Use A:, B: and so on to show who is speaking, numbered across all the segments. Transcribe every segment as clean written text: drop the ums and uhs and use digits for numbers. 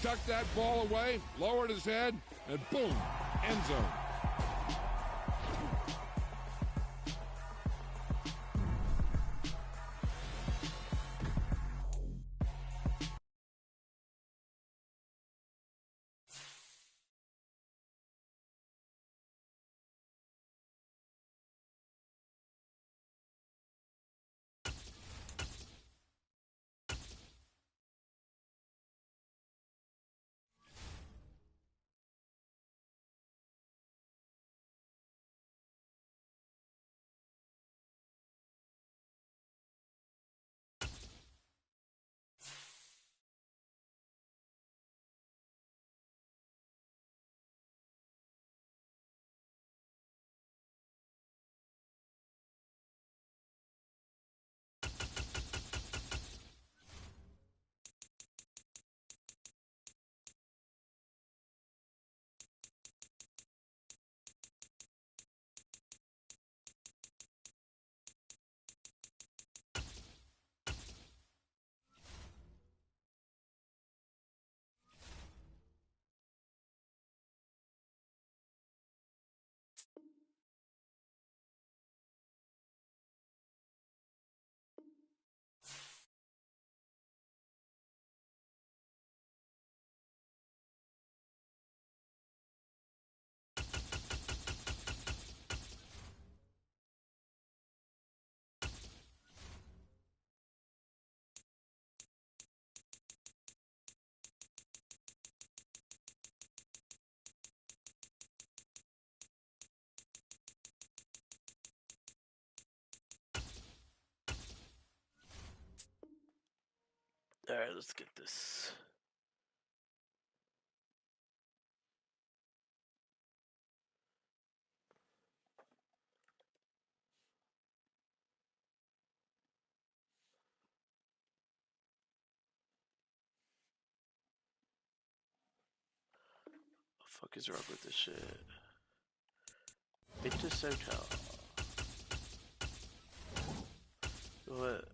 A: tucked that ball away, lowered his head, and boom, end zone.
B: All right, let's get this. What the fuck is wrong with this shit? Minnesota. What?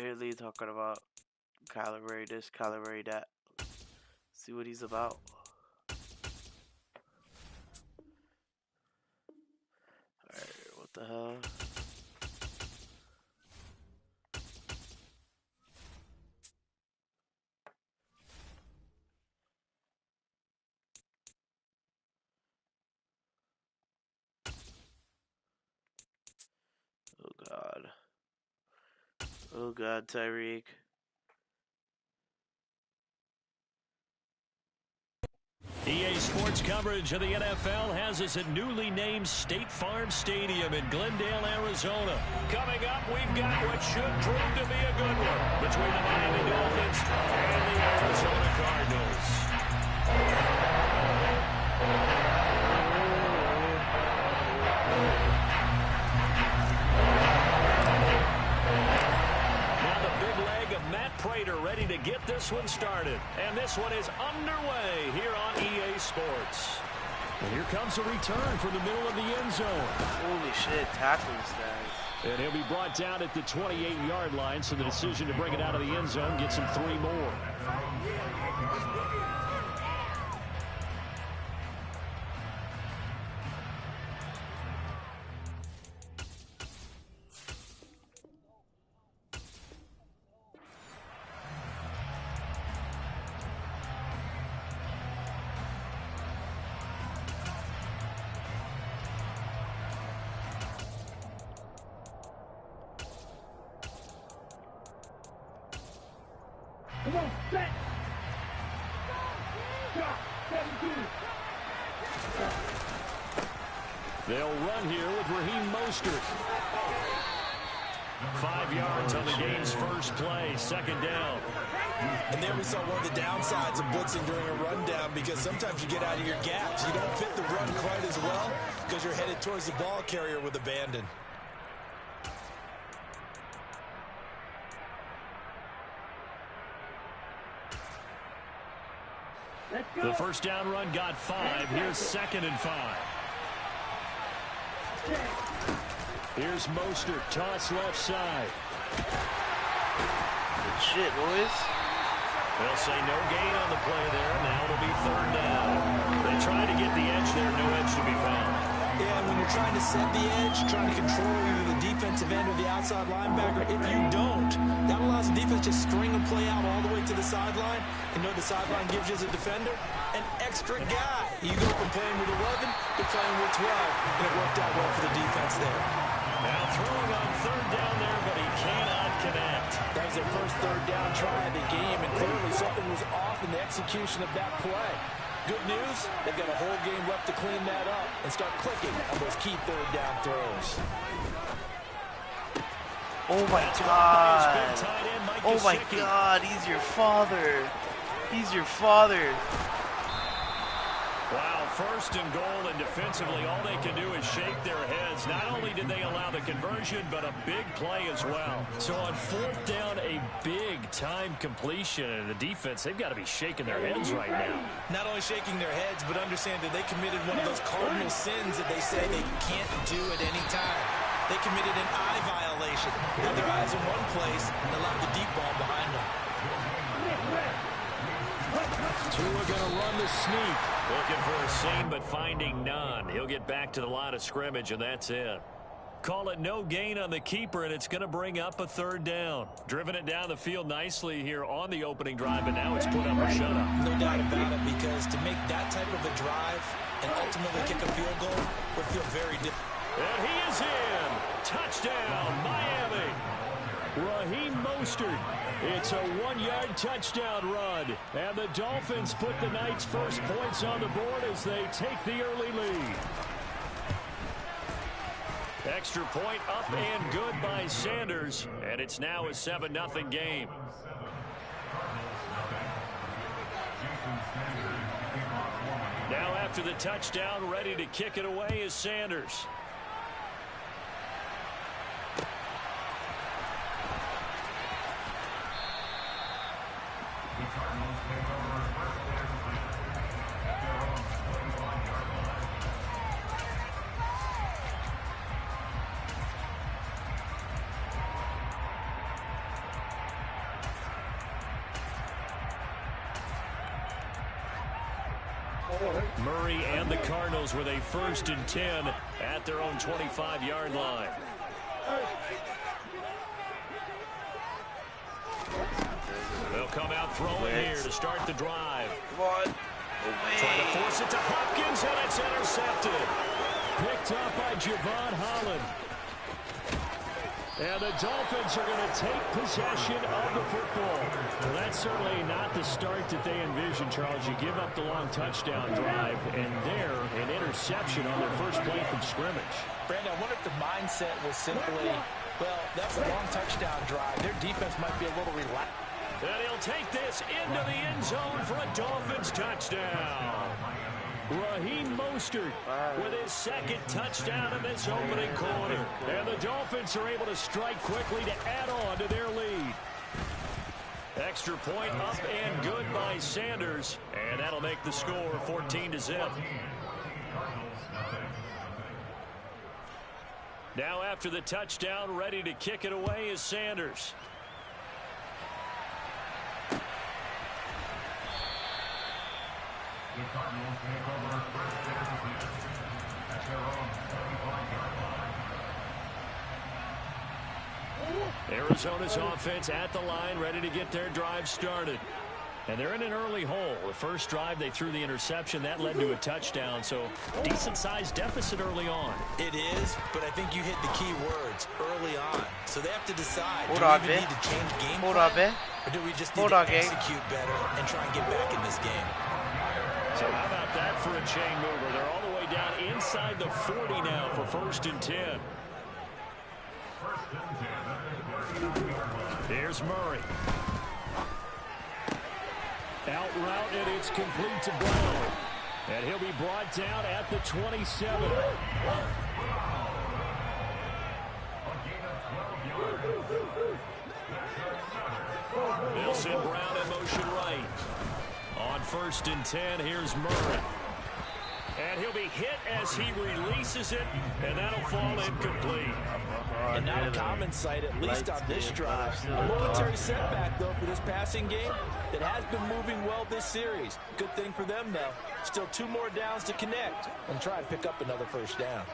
B: Really talking about calibrate this, calibrate that. See what he's about. Alright, what the hell? Oh god. Oh god, Tyreek.
C: EA Sports coverage of the NFL has us at newly named State Farm Stadium in Glendale, Arizona. Coming up, we've got what should prove to be a good one between the Miami Dolphins and the Arizona Cardinals. Prater ready to get this one started. And this one is underway here on EA Sports. And here comes a return from the middle of the end zone.
B: Holy shit, tackle this guy.
C: And he'll be brought down at the 28-yard line, so the decision to bring it out of the end zone gets him 3 more.
D: Come on, set! Shot, 17!
C: They'll run here with Raheem Mostert. 5 yards on the game's first play, second down.
E: And there we saw one of the downsides of blitzing during a rundown, because sometimes you get out of your gaps. You don't fit the run quite as well because you're headed towards the ball carrier with abandon.
C: The first down run got 5. Here's 2nd and 5. Here's Mostert, toss left side.
B: Good shit, boys.
C: They'll say no gain on the play there. Now it'll be third down. They try to get the edge there. No edge to be found.
E: Yeah, when you're trying to set the edge, trying to control either the defensive end or the outside linebacker, if you don't, that allows the defense to string a play out all the way to the sideline. You know what the sideline gives you as a defender? An extra guy. You go from playing with 11 to playing with 12, and it worked out well for the defense there.
C: Now throwing on third down there, but he cannot connect.
E: That was their first third down try of the game, and clearly something was off in the execution of that play. Good news, they've got a whole game left to clean that up and start clicking on those key third down throws.
B: Oh my God. Oh my God, he's your father. He's your father.
C: Wow, first and goal, and defensively all they can do is shake their heads. Not only did they allow the conversion, but a big play as well. So on fourth down, a big-time completion, and the defense, they've got to be shaking their heads right now.
E: Not only shaking their heads, but understand that they committed one of those cardinal sins that they say they can't do at any time. They committed an eye violation, had their eyes in one place, and allowed the deep ball behind them.
C: Tua going to run the sneak. Looking for a seam, but finding none. He'll get back to the line of scrimmage, and that's it. Call it no gain on the keeper, and it's going to bring up a third down. Driven it down the field nicely here on the opening drive, and now it's put up or shut up.
E: No doubt about it, because to make that type of a drive and ultimately kick a field goal would feel very different.
C: And he is in. Touchdown, Miami. Raheem Mostert. It's a 1-yard touchdown run. And the Dolphins put the Knights' first points on the board as they take the early lead. Extra point up and good by Sanders. And it's now a 7-0 game. Now after the touchdown, ready to kick it away is Sanders. Murray and the Cardinals with a 1st and 10 at their own 25-yard line. They'll come out throwing here to start the drive.
B: Come on.
C: Trying to force it to Hopkins, and it's intercepted. Picked up by Javon Holland. And the Dolphins are going to take possession of the football. Well, that's certainly not the start that they envisioned, Charles. You give up the long touchdown drive, and there, an interception on their first play from scrimmage.
E: Brandon, I wonder if the mindset was simply, well, that's a long touchdown drive. Their defense might be a little relaxed.
C: And he'll take this into the end zone for a Dolphins touchdown. Raheem Mostert with his 2nd touchdown in this opening quarter. And the Dolphins are able to strike quickly to add on to their lead. Extra point up and good by Sanders. And that'll make the score 14-0. Now after the touchdown, ready to kick it away is Sanders. Arizona's offense at the line, ready to get their drive started. And they're in an early hole. The first drive, they threw the interception. That led to a touchdown, so decent-sized deficit early on.
E: It is, but I think you hit the key words, early on. So they have to decide,
B: do
E: we even need to change game plan, or do we just need to execute better and try and get back in this game?
C: So how about that for a chain mover? They're all the way down inside the 40 now for 1st and 10. Here's Murray. Out route, and it's complete to Brown. And he'll be brought down at the 27. They'll send Brown in motion right. On 1st and 10, here's Murray. And he'll be hit as he releases it, and that'll fall incomplete.
E: And not a common sight, at least on this drive. A momentary setback, though, for this passing game that has been moving well this series. Good thing for them, though. Still 2 more downs to connect and try and pick up another first down.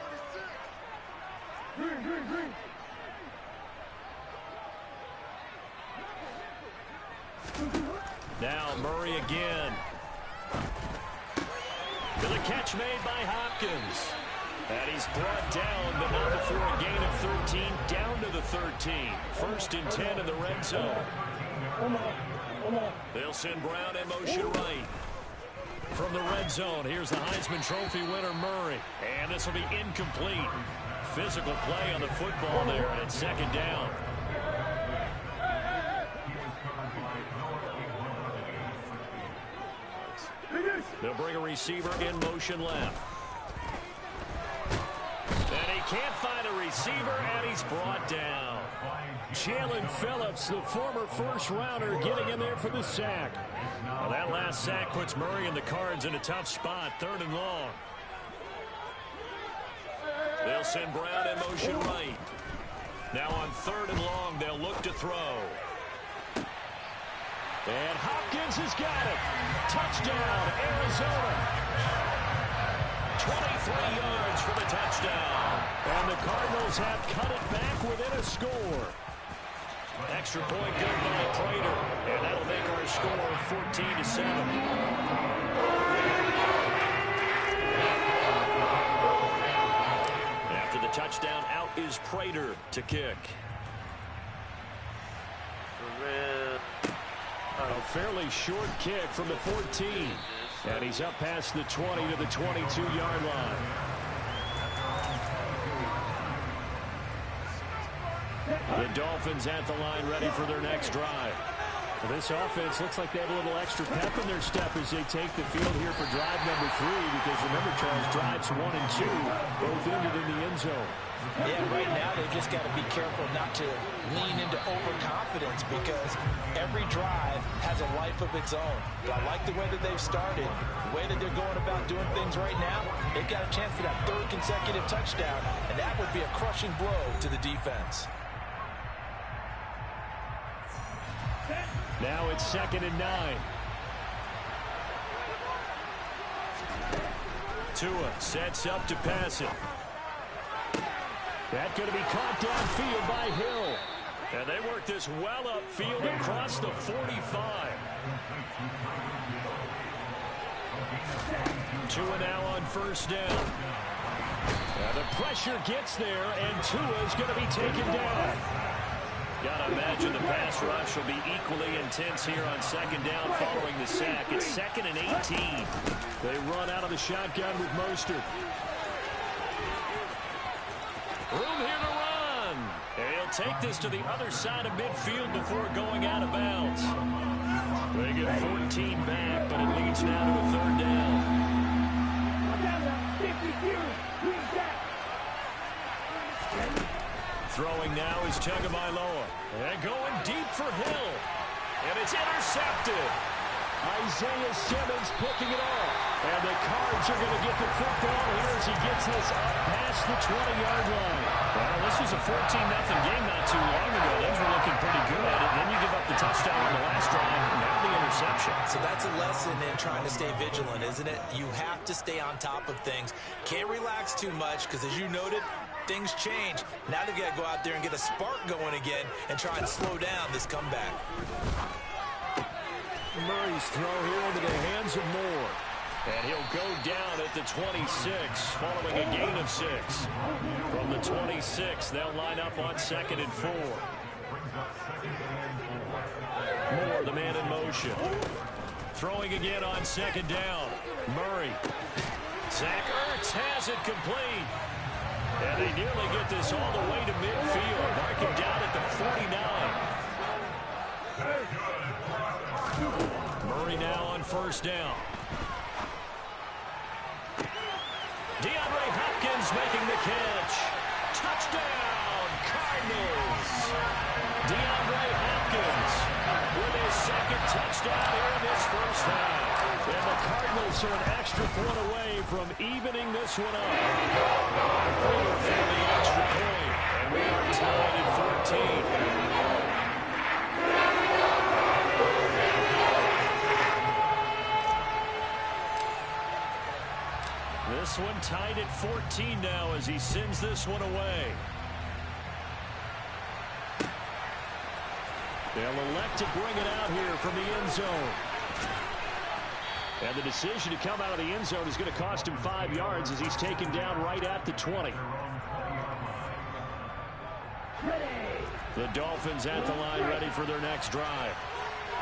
C: Now Murray again. To the catch made by Hopkins. And he's brought down, but not before a gain of 13, down to the 13. 1st and 10 in the red zone. They'll send Brown in motion right. From the red zone, here's the Heisman Trophy winner, Murray. And this will be incomplete. Physical play on the football there, and it's 2nd down. They'll bring a receiver in motion left. And he can't find a receiver, and he's brought down. Jalen Phillips, the former first-rounder, getting in there for the sack. Well, that last sack puts Murray and the Cards in a tough spot, 3rd and long. They'll send Brown in motion right. Now on 3rd and long, they'll look to throw. And Hopkins has got it. Touchdown, Arizona. 23 yards for the touchdown. And the Cardinals have cut it back within a score. Extra point good by Prater. And that'll make our score 14-7. After the touchdown, out is Prater to kick. A fairly short kick from the 14. And he's up past the 20 to the 22-yard line. The Dolphins at the line ready for their next drive. Well, this offense looks like they have a little extra pep in their step as they take the field here for drive number 3, because remember, Charles, drives 1 and 2 both ended in the end zone.
E: Yeah, right now they've just got to be careful not to lean into overconfidence, because every drive has a life of its own. But I like the way that they've started, the way that they're going about doing things right now. They've got a chance for that 3rd consecutive touchdown, and that would be a crushing blow to the defense.
C: Now it's 2nd and 9. Tua sets up to pass it. That's going to be caught downfield by Hill. And they work this well upfield across the 45. Tua now on 1st down. And the pressure gets there, and Tua's going to be taken down. Got to imagine the pass rush will be equally intense here on 2nd down following the sack. It's 2nd and 18. They run out of the shotgun with Mostert. Room here to run. And he'll take this to the other side of midfield before going out of bounds. They get 14 back, but it leads now to a 3rd down. Throwing now is Tagovailoa. And going deep for Hill. And it's intercepted. Isaiah Simmons picking it off. And the Cards are going to get the football here as he gets this up past the 20-yard line. Well, this was a 14-0 game not too long ago. Things were looking pretty good. And then you give up the touchdown on the last drive, and now the interception.
E: So that's a lesson in trying to stay vigilant, isn't it? You have to stay on top of things. Can't relax too much, because as you noted, things change. Now they've got to go out there and get a spark going again and try and slow down this comeback.
C: Murray's throw here into the hands of Moore. And he'll go down at the 26 following a gain of 6. From the 26, they'll line up on 2nd and 4. Moore, the man in motion. Throwing again on 2nd down. Murray. Zach Ertz has it complete. And they nearly get this all the way to midfield. Marking down at the 49. Murray now on 1st down. DeAndre Hopkins making the catch. Touchdown, Cardinals. DeAndre Hopkins with his 2nd touchdown here in this 1st half. And the Cardinals are an extra point away from evening this one up. Fuller for the extra point, and we are tied at 14. This one tied at 14 now as he sends this one away. They'll elect to bring it out here from the end zone. And the decision to come out of the end zone is going to cost him 5 yards as he's taken down right at the 20. The Dolphins at the line ready for their next drive.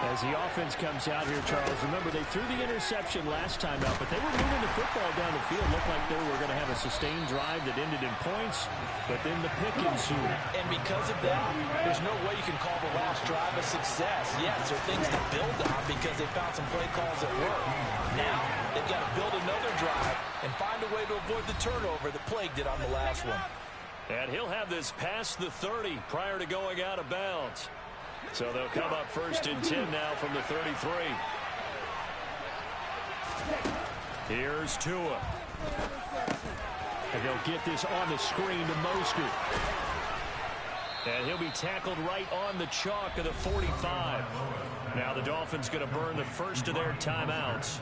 C: As the offense comes out here, Charles, remember they threw the interception last time out, but they were moving the football down the field. Looked like they were going to have a sustained drive that ended in points, but then the pick ensued.
E: And because of that, there's no way you can call the last drive a success. Yes, there are things to build on because they found some play calls that work. Now, they've got to build another drive and find a way to avoid the turnover that plagued it on the last one.
C: And he'll have this past the 30 prior to going out of bounds. So they'll come up 1st and 10 now from the 33. Here's Tua. And they'll get this on the screen to Mostert. And he'll be tackled right on the chalk of the 45. Now the Dolphins going to burn the first of their timeouts.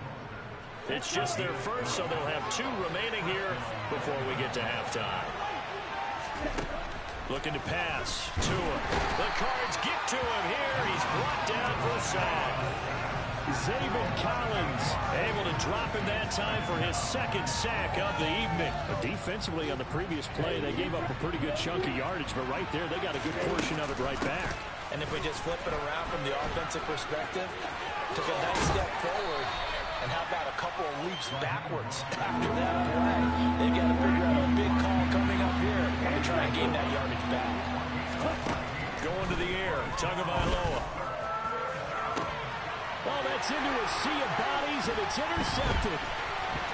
C: It's just their first, so they'll have 2 remaining here before we get to halftime. Looking to pass. Tua. The Cards get to him here. He's brought down for a sack. Zaven Collins able to drop him that time for his 2nd sack of the evening. But defensively on the previous play, they gave up a pretty good chunk of yardage, but right there, they got a good portion of it right back.
E: And if we just flip it around from the offensive perspective, took a nice step forward, and how about a couple of leaps backwards after that play? They've got to figure out a big call coming up here to try and gain that yardage back.
C: Going to the air, Tagovailoa. Oh, that's into a sea of bodies, and it's intercepted.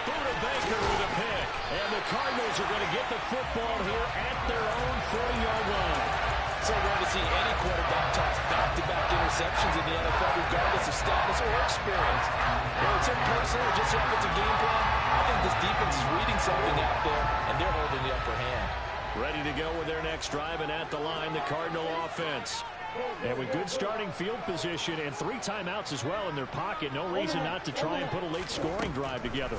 C: Buda Baker with a pick. And the Cardinals are going to get the football here at their own 40-yard line.
E: So rare to see any quarterback toss back-to-back interceptions in the NFL, regardless of status or experience. Whether it's in person or just offensive game plan, I think this defense is reading something out there, and they're holding the upper hand.
C: Ready to go with their next drive, and at the line, the Cardinal offense. And with good starting field position and 3 timeouts as well in their pocket, no reason not to try and put a late scoring drive together.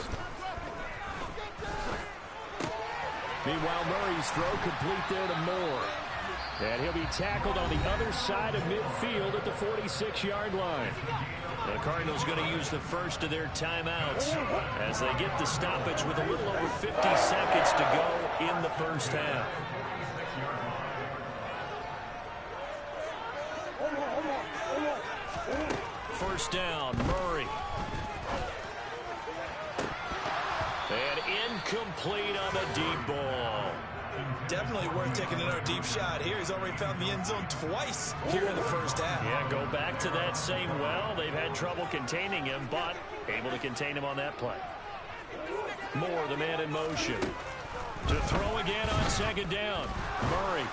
C: Meanwhile, Murray's throw complete there to Moore. And he'll be tackled on the other side of midfield at the 46-yard line. The Cardinals going to use the first of their timeouts as they get the stoppage with a little over 50 seconds to go in the first half. First down, Murray. And incomplete on the deep ball.
E: Definitely worth taking another deep shot here. He's already found the end zone twice here in the first half.
C: Yeah, go back to that same well. They've had trouble containing him, but able to contain him on that play. Moore, the man in motion. To throw again on 2nd down. Murray.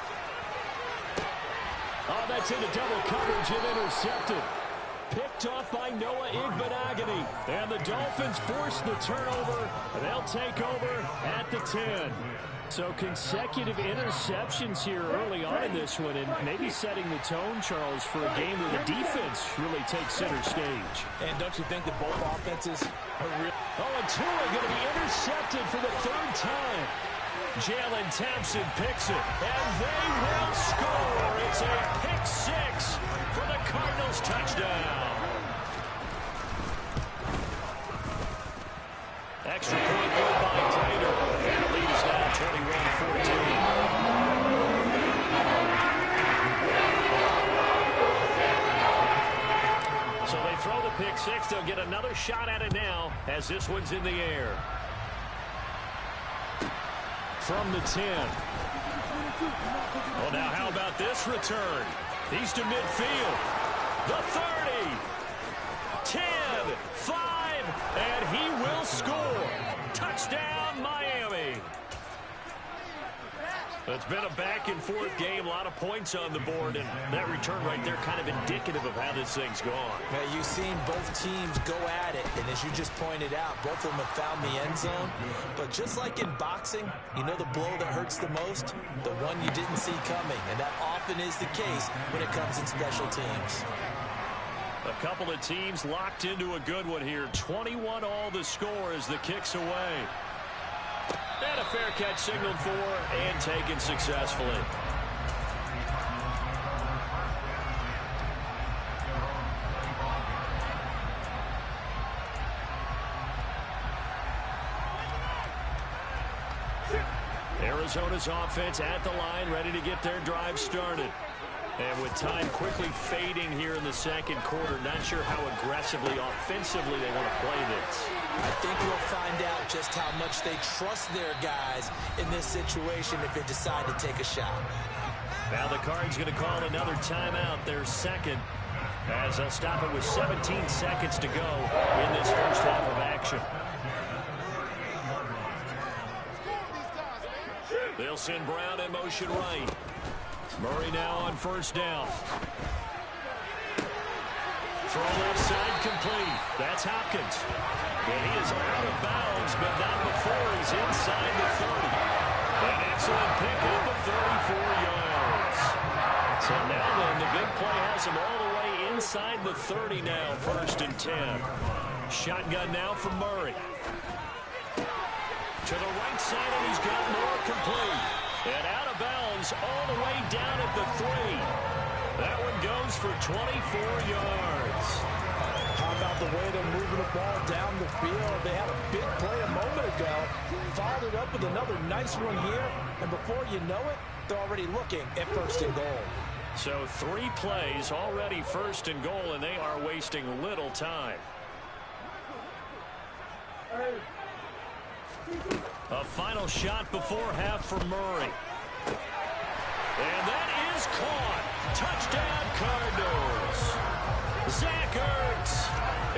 C: Oh, that's into double coverage and intercepted. Picked off by Noah Igbenogany. And the Dolphins force the turnover. They'll take over at the 10. So consecutive interceptions here early on in this one, and maybe setting the tone, Charles, for a game where the defense really takes center stage.
E: And don't you think that both offenses are real?
C: Oh, and Tua going to be intercepted for the 3rd time. Jalen Thompson picks it, and they will score. It's a pick 6 for the Cardinals touchdown. Extra point goal by Taylor. And the lead is now 21-14. So they throw the pick 6. They'll get another shot at it now as this one's in the air. From the 10. Well, now how about this return? He's to midfield. The 30. 10. 5. And he will score. Touchdown, Miami. It's been a back-and-forth game, a lot of points on the board, and that return right there kind of indicative of how this thing's gone.
E: Yeah, you've seen both teams go at it, and as you just pointed out, both of them have found the end zone. But just like in boxing, you know the blow that hurts the most? The one you didn't see coming, and that often is the case when it comes in special teams.
C: A couple of teams locked into a good one here. 21 all the score as the kick's away. And a fair catch signaled for and taken successfully. Arizona's offense at the line, ready to get their drive started. And with time quickly fading here in the second quarter, not sure how aggressively, offensively they want to play this.
E: I think we'll find out just how much they trust their guys in this situation if they decide to take a shot.
C: Now the Cards going to call another timeout, their second, as they'll stop it with 17 seconds to go in this first half of action. They'll send Brown in motion right. Murray now on first down. Throw left side complete. That's Hopkins. And he is out of bounds, but not before he's inside the 30. An excellent pick at the 34 yards. So now then, the big play has him all the way inside the 30 now, 1st and 10. Shotgun now from Murray. To the right side, and he's got more complete. And out of bounds all the way down at the 3. That one goes for 24 yards.
E: How about the way they're moving the ball down the field? They had a big play a moment ago, followed it up with another nice one here, and before you know it, they're already looking at 1st and goal.
C: So 3 plays already 1st and goal, and they are wasting little time. A final shot before half for Murray. And that is caught. Touchdown, Cardinals. Zach Ertz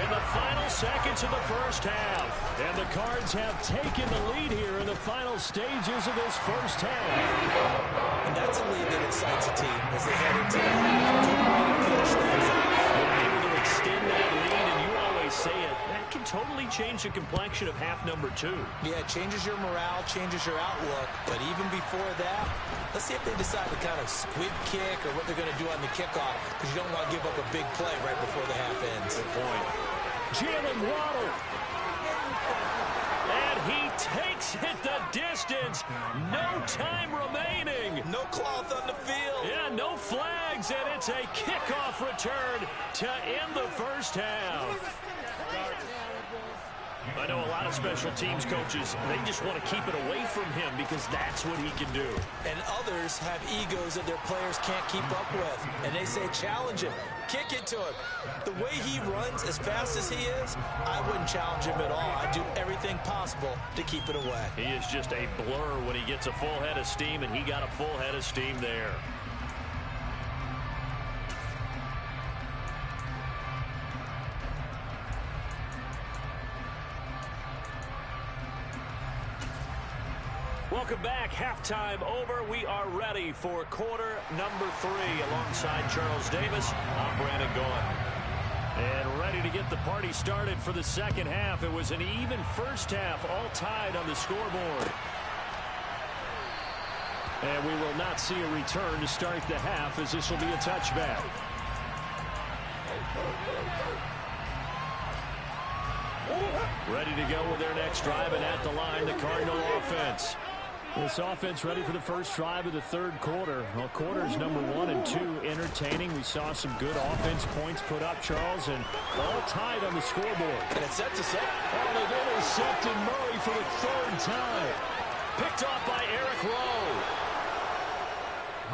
C: in the final seconds of the first half. And the Cards have taken the lead here in the final stages of this first half.
E: And that's a lead that excites a team as they head into the half. Good way to finish things off.
C: They're able to extend that lead, and you always say it, that can totally change the complexion of half number 2.
E: Yeah, it changes your morale, changes your outlook. But even before that, let's see if they decide to kind of squib kick or what they're going to do on the kickoff, because you don't want to give up a big play right before the half ends.
C: Good point. Jalen Waddle. And he takes it the distance. No time remaining.
E: No cloth on the field.
C: Yeah, no flags, and it's a kickoff return to end the first half. I know a lot of special teams coaches, they just want to keep it away from him because that's what he can do.
E: And others have egos that their players can't keep up with. And they say, challenge him. Kick it to him. The way he runs as fast as he is, I wouldn't challenge him at all. I'd do everything possible to keep it away.
C: He is just a blur when he gets a full head of steam, and he got a full head of steam there. Welcome back. Halftime over. We are ready for quarter number 3 alongside Charles Davis. I'm Brandon Gaughan. And ready to get the party started for the second half. It was an even first half, all tied on the scoreboard. And we will not see a return to start the half, as this will be a touchback. Ready to go with their next drive, and at the line, the Cardinal offense. This offense ready for the first drive of the third quarter. Well, quarters number 1 and 2 entertaining. We saw some good offense points put up, Charles, and all tied on the scoreboard.
E: And it sets us up.
C: Oh, they've intercepted Murray for the 3rd time. Picked off by Eric Rowe.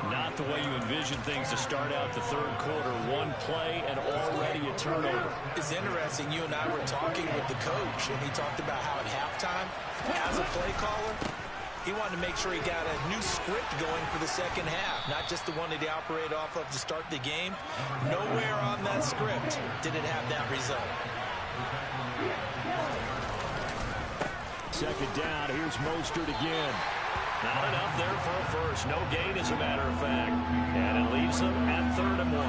C: Not the way you envision things to start out the third quarter. One play and already a turnover.
E: It's interesting. You and I were talking with the coach, and he talked about how at halftime, as a play caller, he wanted to make sure he got a new script going for the second half, not just the one that he operated off of to start the game. Nowhere on that script did it have that result.
C: Second down. Here's Mostert again. Not enough there for a first. No gain, as a matter of fact. And it leaves them at 3rd and 1.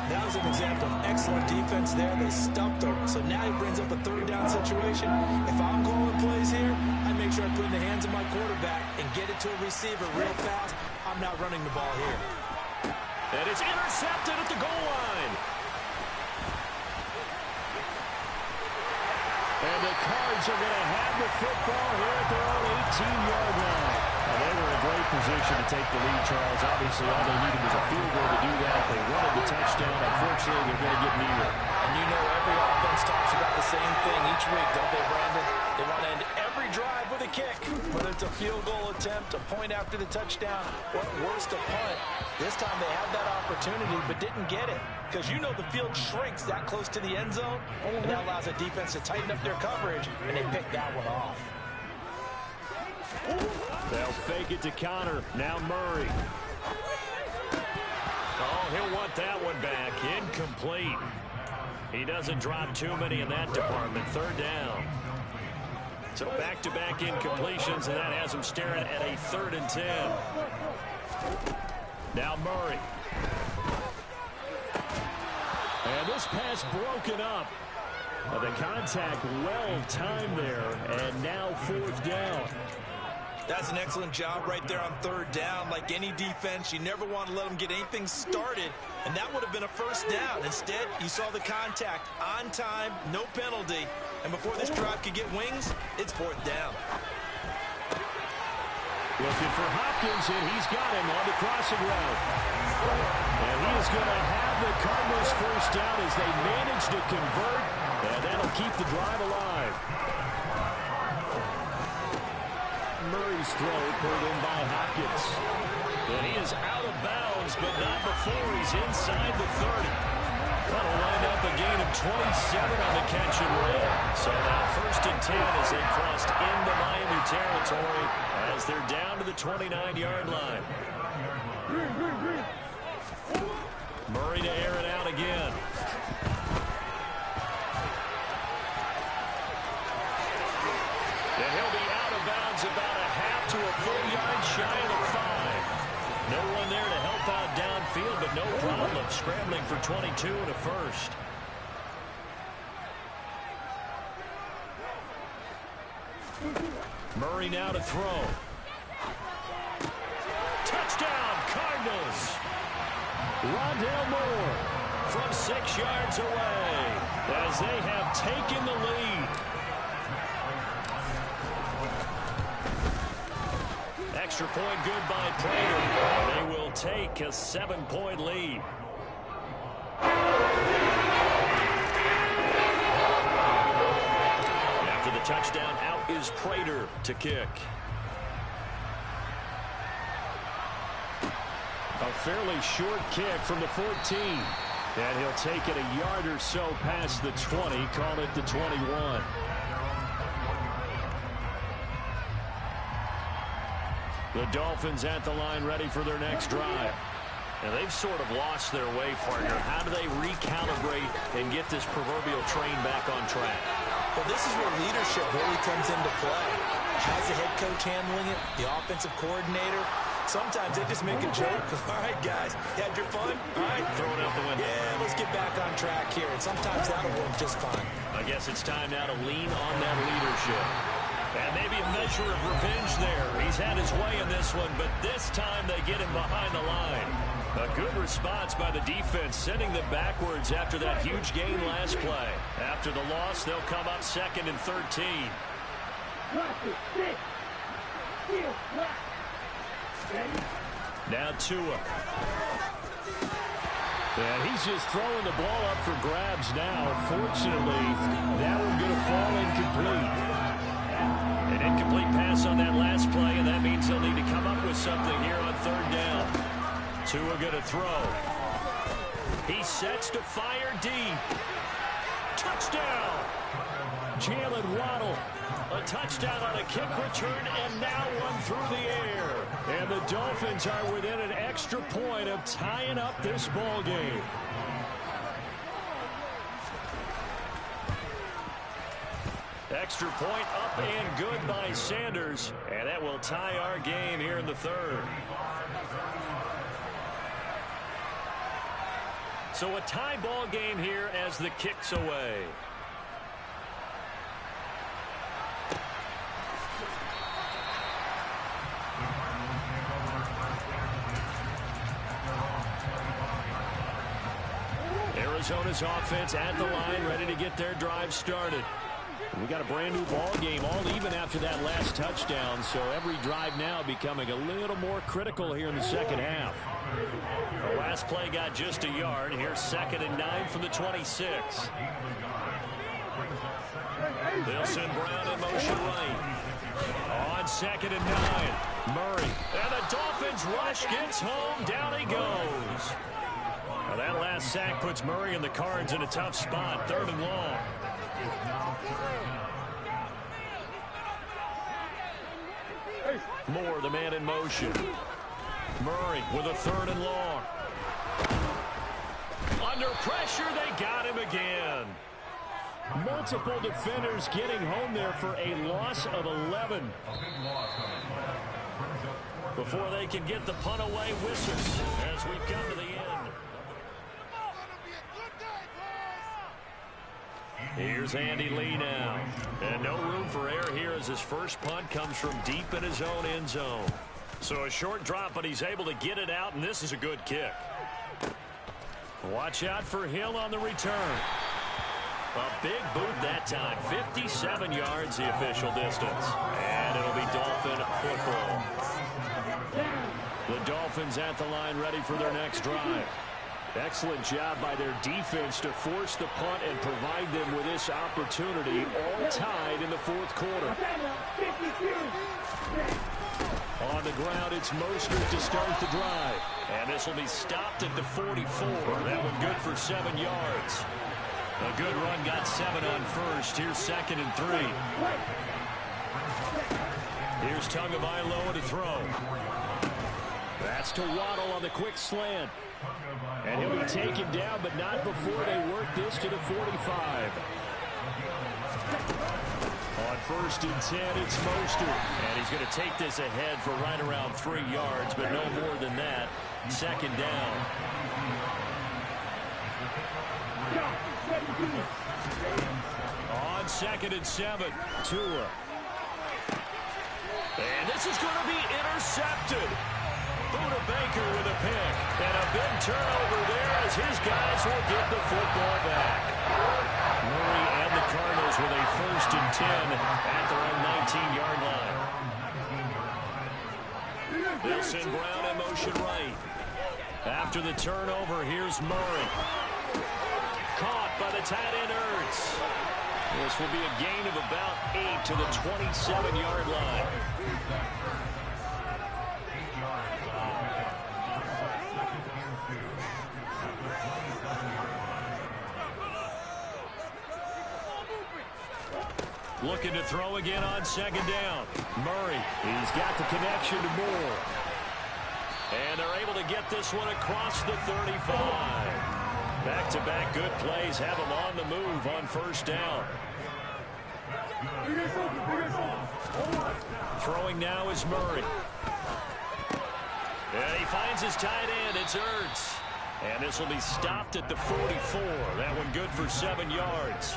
E: That was an example of excellent defense there. They stuffed him. So now he brings up a 3rd down situation. If I'm calling plays here, I make sure I put it in the hands of my quarterback and get it to a receiver real fast. I'm not running the ball here.
C: And it's intercepted at the goal line. And the Cards are going to have the football here at their own 18-yard line. Well, they were in a great position to take the lead, Charles. Obviously, all they needed was a field goal to do that. They wanted the touchdown. Unfortunately, they're going to get neither.
E: And you know every offense talks about the same thing each week, don't they, Brandon? They want to end every drive with a kick, whether it's a field goal attempt, a point after the touchdown, or worse, a punt. This time they had that opportunity but didn't get it, because you know the field shrinks that close to the end zone, and that allows the defense to tighten up their coverage, and they picked that one off.
C: They'll fake it to Connor. Now Murray. Oh, he'll want that one back. Incomplete. He doesn't drop too many in that department. 3rd down. So back-to-back incompletions, and that has him staring at a 3rd and 10. Now Murray. And this pass broken up. The contact well-timed there, and now 4th down.
E: That's an excellent job right there on 3rd down. Like any defense, you never want to let them get anything started, and that would have been a 1st down. Instead, you saw the contact on time, no penalty, and before this drive could get wings, it's 4th down.
C: Looking for Hopkins, and he's got him on the crossing route. And he is going to have the Cardinals 1st down as they manage to convert, and that'll keep the drive alive. Murray's throw pulled in by Hopkins. And he is out of bounds, but not before he's inside the 30. That'll wind up a gain of 27 on the catch and run. So now 1st and 10 as they crossed into Miami territory as they're down to the 29-yard line. Murray to air it out again. And he'll be out of bounds about a half to a full yard shy of the 5. No one there to help out downfield, but no problem scrambling for 22 and a 1st. Murray now to throw. Touchdown, Cardinals. Rondale Moore from 6 yards away as they have taken the lead. Extra point good by Prater. They will take a 7-point lead. After the touchdown, out is Prater to kick. A fairly short kick from the 14. And he'll take it a yard or so past the 20, call it the 21. The Dolphins at the line ready for their next drive. And they've sort of lost their way, partner. How do they recalibrate and get this proverbial train back on track?
E: Well, this is where leadership really comes into play. How's the head coach handling it? The offensive coordinator? Sometimes they just make a joke. All right, guys, you had your fun? All right.
C: Throw it out the window.
E: Yeah, let's get back on track here. And sometimes that'll work just fine.
C: I guess it's time now to lean on that leadership. And maybe a measure of revenge there. He's had his way in this one, but this time they get him behind the line. A good response by the defense, sending them backwards after that huge gain last play. After the loss, they'll come up 2nd and 13. Now Tua. And he's just throwing the ball up for grabs now. Fortunately, that one going to fall incomplete. An incomplete pass on that last play, and that means they'll need to come up with something here on 3rd down. Tua going to throw. He sets to fire deep. Touchdown! Jalen Waddle. A touchdown on a kick return, and now one through the air. And the Dolphins are within an extra point of tying up this ball game. extra point up and good by Sanders. And that will tie our game here in the third. So a tie ball game here as the kick's away. Arizona's offense at the line, ready to get their drive started. We got a brand new ball game, all even after that last touchdown, so every drive now becoming a little more critical here in the second half. The last play got just a yard. Here's 2nd and 9 from the 26. They'll send Brown in motion right. On 2nd and 9, Murray. And the Dolphins rush, gets home, down he goes. Now that last sack puts Murray and the Cards in a tough spot, 3rd and long. Moore, the man in motion. Murray with a 3rd and long. Under pressure, they got him again. Multiple defenders getting home there for a loss of 11. Before they can get the punt away whistle as we've come to the end. Here's Andy Lee now. And no room for error here as his first punt comes from deep in his own end zone. So a short drop, but he's able to get it out, and this is a good kick. Watch out for Hill on the return. A big boot that time. 57 yards the official distance. And it'll be Dolphin football. The Dolphins at the line ready for their next drive. Excellent job by their defense to force the punt and provide them with this opportunity, all tied in the 4th quarter. On the ground, it's Mostert to start the drive. And this will be stopped at the 44. That one good for 7 yards. A good run got 7 on first. Here's 2nd and 3. Here's Tagovailoa to throw. That's to Waddle on the quick slant. And he'll be taken down, but not before they work this to the 45. On 1st and 10, it's Mostert. And he's going to take this ahead for right around 3 yards, but no more than that. 2nd down. On 2nd and 7, Tua. And this is going to be intercepted. Buda Baker with a pick. And a big turnover there as his guys will get the football back. Murray and the Cardinals with a 1st and 10 at their own 19-yard line. They'll send Brown in motion right. After the turnover, here's Murray. Caught by the tight end Ertz. This will be a gain of about 8 to the 27-yard line. Looking to throw again on 2nd down. Murray, he's got the connection to Moore. And they're able to get this one across the 35. Back-to-back good plays have him on the move on 1st down. Throwing now is Murray. And he finds his tight end. It's Ertz. And this will be stopped at the 44. That one good for 7 yards.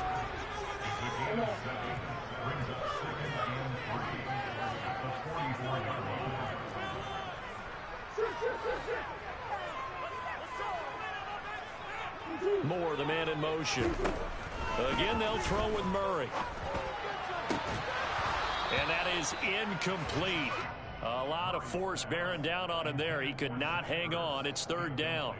C: Moore, the man in motion. Again, they'll throw with Murray. And that is incomplete. A lot of force bearing down on him there. He could not hang on. It's 3rd down.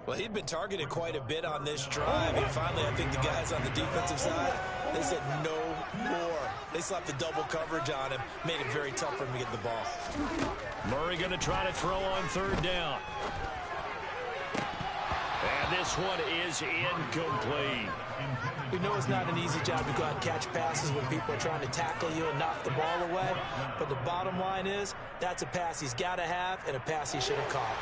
E: Well, he'd been targeted quite a bit on this drive, and finally I think the guys on the defensive side, they said no more. They slapped the double coverage on him, made it very tough for him to get the ball.
C: Murray going to try to throw on 3rd down. And this one is incomplete.
E: We know it's not an easy job to go out and catch passes when people are trying to tackle you and knock the ball away, but the bottom line is that's a pass he's got to have and a pass he should have caught.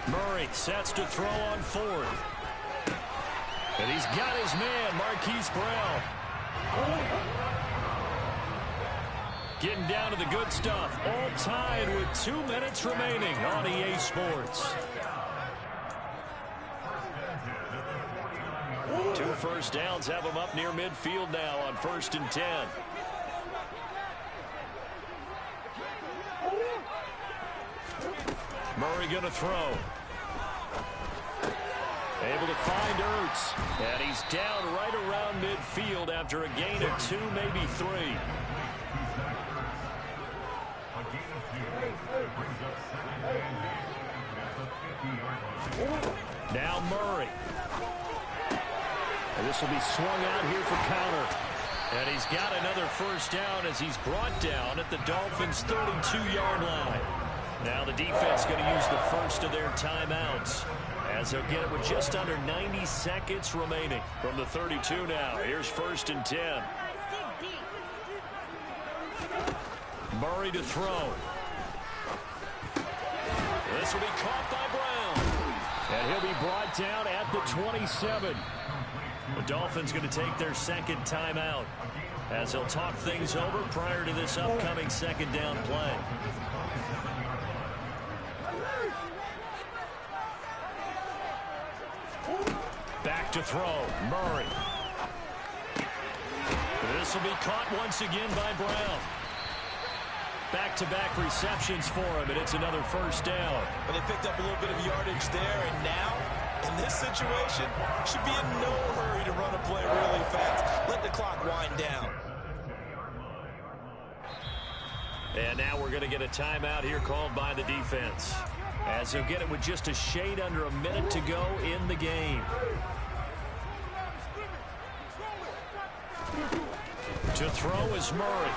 C: Murray Murray sets to throw on fourth. And he's got his man, Marquise Brown. Getting down to the good stuff. All tied with 2 minutes remaining on EA Sports. 2 first downs have him up near midfield now on 1st and 10. Murray going to throw. Able to find Ertz. And he's down right around midfield after a gain of 2, maybe 3. Now Murray. And this will be swung out here for counter. And he's got another first down as he's brought down at the Dolphins' 32-yard line. Now the defense going to use the first of their timeouts, as they'll get it with just under 90 seconds remaining from the 32 now. Here's 1st and 10. Murray to throw. This will be caught by Brown. And he'll be brought down at the 27. The Dolphins going to take their second timeout, as they'll talk things over prior to this upcoming second down play. Back to throw. Murray. This will be caught once again by Brown. Back-to-back receptions for him, and it's another first down.
E: But they picked up a little bit of yardage there, and now, in this situation, should be in no hurry to run a play really fast. Let the clock wind down.
C: And now we're going to get a timeout here called by the defense, as they'll get it with just a shade under a minute to go in the game. To throw is Murray.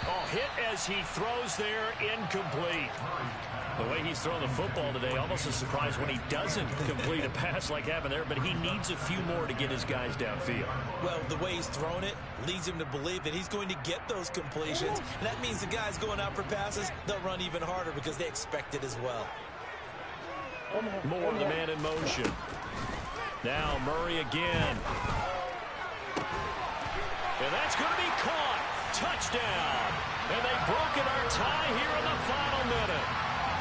C: Oh, hit as he throws there, incomplete. The way he's throwing the football today, almost a surprise when he doesn't complete a pass like happened there, but he needs a few more to get his guys downfield.
E: Well, the way he's thrown it leads him to believe that he's going to get those completions. And that means the guys going out for passes, they'll run even harder because they expect it as well.
C: More of the man in motion. Now Murray again. And that's going to be caught. Touchdown. And they've broken our tie here in the final minute.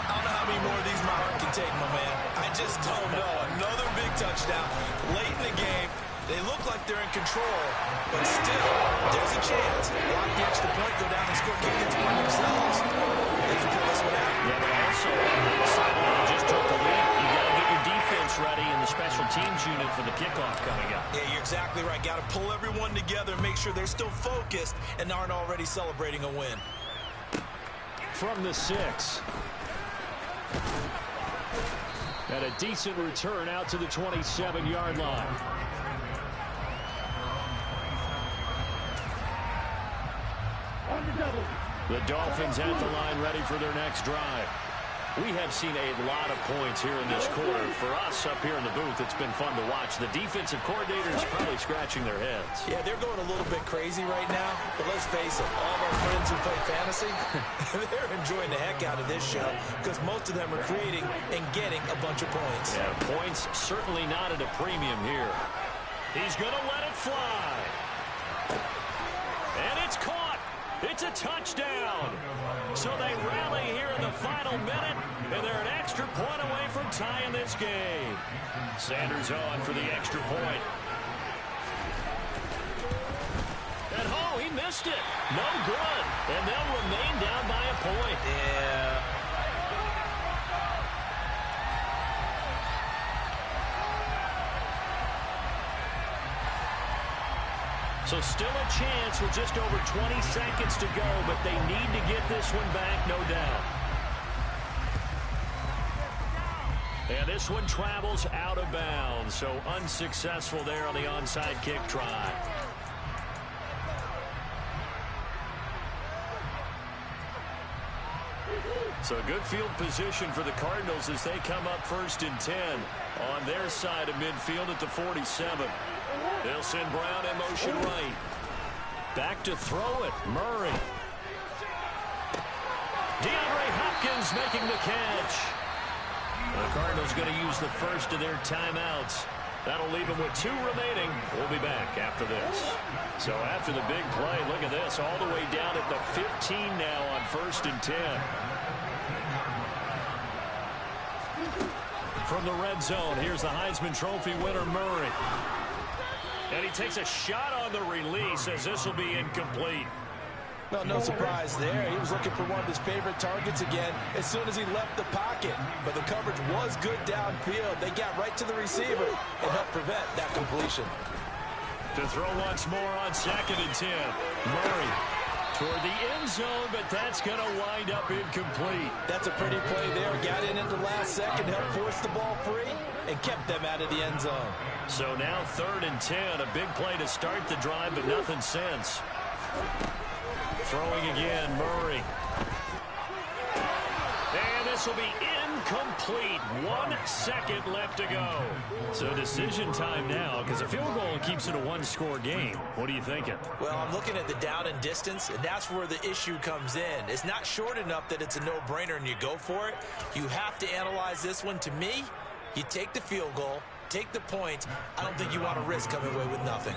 E: I don't know how many more of these my heart can take, my man. I just don't know. Another big touchdown late in the game. They look like they're in control, but still, there's a chance. Block the extra point, go down and score, kick it for themselves. They can pull this one out.
C: Yeah, but also, on the sideline, just took the lead. You got to get your defense ready in the special teams unit for the kickoff coming up.
E: Yeah, you're exactly right. Got to pull everyone together and make sure they're still focused and aren't already celebrating a win.
C: From the 6. And a decent return out to the 27-yard line. The Dolphins at the line ready for their next drive. We have seen a lot of points here in this quarter. For us up here in the booth, it's been fun to watch. The defensive coordinators probably scratching their heads.
E: Yeah, they're going a little bit crazy right now. But let's face it, all of our friends who play fantasy, they're enjoying the heck out of this show because most of them are creating and getting a bunch of points.
C: Yeah, points certainly not at a premium here. He's going to let it fly. And it's caught. It's a touchdown. So they rally here in the final minute, and they're an extra point away from tying this game. Sanders on for the extra point. And oh, he missed it. No good. And they'll remain down by a point.
E: Yeah.
C: So still a chance with just over 20 seconds to go, but they need to get this one back, no doubt. And this one travels out of bounds, so unsuccessful there on the onside kick try. So a good field position for the Cardinals as they come up 1st and 10 on their side of midfield at the 47. They'll send Brown in motion right. Back to throw it. Murray. DeAndre Hopkins making the catch. The Cardinals going to use the first of their timeouts. That'll leave them with 2 remaining. We'll be back after this. So after the big play, look at this, all the way down at the 15 now on 1st and 10. From the red zone, here's the Heisman Trophy winner, Murray. And he takes a shot on the release as this will be incomplete.
E: Well, no surprise there. He was looking for one of his favorite targets again as soon as he left the pocket. But the coverage was good downfield. They got right to the receiver and helped prevent that completion.
C: To throw once more on 2nd and 10. Murray toward the end zone, but that's going to wind up incomplete.
E: That's a pretty play there. Got in at the last second, helped force the ball free, and kept them out of the end zone. So
C: now 3rd and 10. A big play to start the drive, but nothing since. Throwing again, Murray. And this will be incomplete. 1 second left to go. So decision time now, because a field goal keeps it a 1-score game. What are you thinking?
E: Well, I'm looking at the down and distance, and that's where the issue comes in. It's not short enough that it's a no-brainer and you go for it. You have to analyze this one. To me, you take the field goal, take the points. I don't think you want to risk coming away with nothing.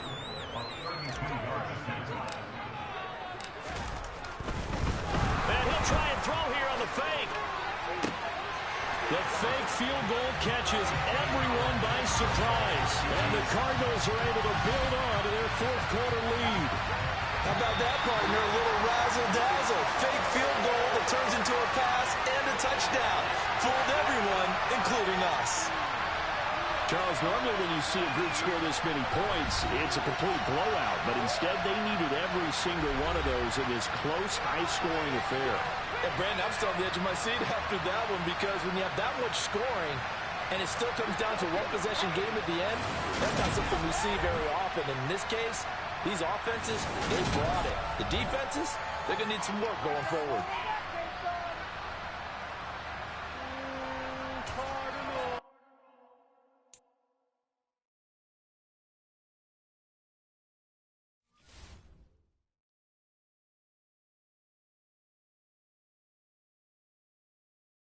C: Try and throw here on the fake. The fake field goal catches everyone by surprise. And the Cardinals are able to build on to their 4th quarter lead.
E: How about that, partner? A little razzle-dazzle. Fake field goal that turns into a pass and a touchdown. Fooled everyone, including us.
F: Charles, normally when you see a group score this many points, it's a complete blowout. But instead, they needed every single one of those in this close, high-scoring affair.
E: And Brandon, I'm still on the edge of my seat after that one, because when you have that much scoring and it still comes down to 1-possession game at the end, that's not something we see very often. In this case, these offenses, they brought it. The defenses, they're going to need some work going forward.